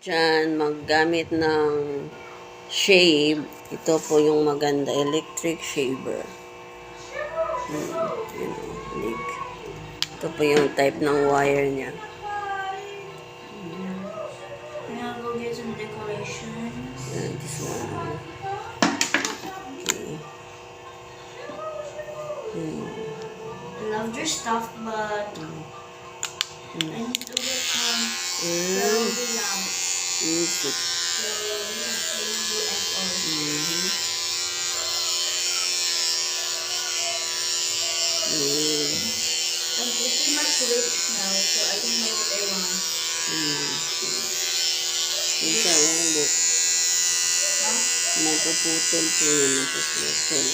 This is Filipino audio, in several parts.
Diyan, maggamit ng shave. Ito po yung maganda, electric shaver. Yun, lig. Ito po yung type ng wire niya. I'm gonna go get some decorations. Yan, this one. Okay. I love your stuff, but I need to get some LED lamps. Music. So, I'm pretty much rich now, so I can buy what I want. Isa, hindi. Huh? Napaputol po yun, napaputol.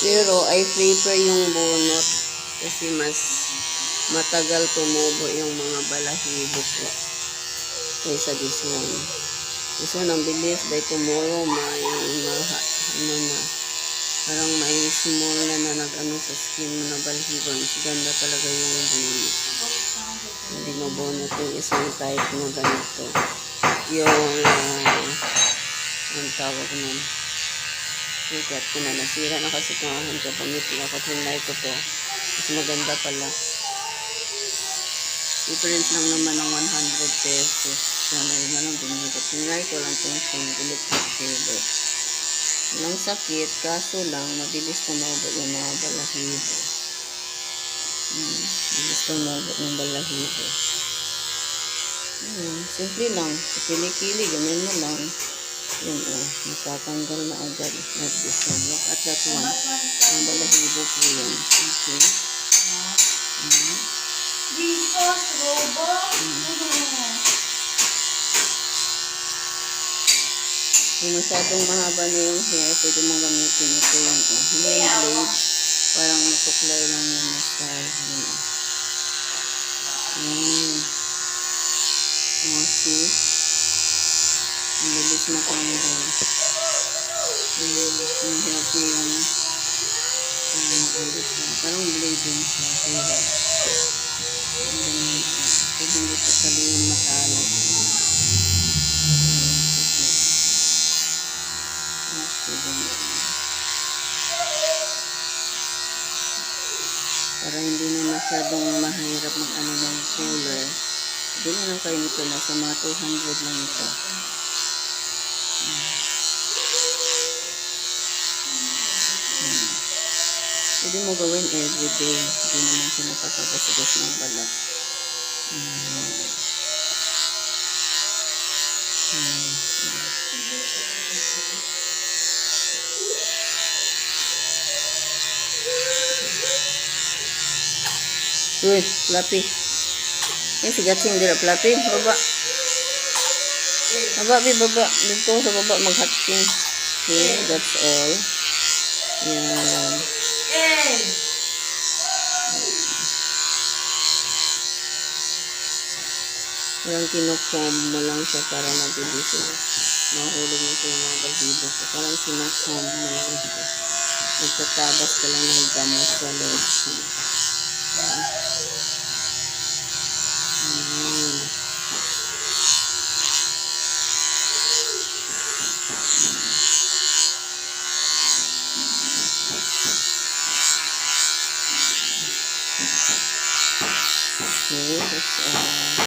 Pero I prefer yung bunot kasi mas matagal tumubo yung mga balahibo po kaysa this one. This one ang bilis, by tomorrow may parang may small na nag-ano sa skin mo na balahibo. Mas ganda talaga yung bunot. Hindi mabunot yung isang type na ganito. Yung ang tawag nun. Sikat ko na nasira na kasi pangahan ko. Pamiti ako. Tinlay ko to. Mas maganda pala. Difference lang naman ng 100 pesos. Sana yun na lang binigay. Tinlay ko lang itong electric shaver. Walang sakit. Kaso lang, mabilis tumubo yung mga balahibo. Mabilis tumubo ng balahibo. Simple lang. Sa kilikili, gamin mo lang. Yun matatanggal na agad. Like this one. Look at that one. Ang balahibo po yan. Okay. Jesus, robot. Kung masyadong mahaba na yung hair, pwede mong gamitin ito yung hindi yung blade. Parang tuklay lang yan na style. See? Ang bilis na tanggal. Yung help niya yung parang blade din siya. Pero hindi pa pala yung matalag. Para hindi na masyadong mahirap mag-ano ng color. Hindi na lang kayo nito. Nasa mga 200 lang ito. Pwede mo gawin everyday. Hindi naman pinapapagasigas ng balat. Uy, Fluffy. Yung sigatsing dira, Fluffy. Baba. Baba, baba. Dito sa baba, mag-hatching. Okay, that's all. Yan. Parang kinocomb mo lang siya para mabilis. Mahulog mo yung mga balahibo ko. Parang kinocomb mo lang siya. Nagtatabas ka lang ng damo sa loob. Okay, that's all.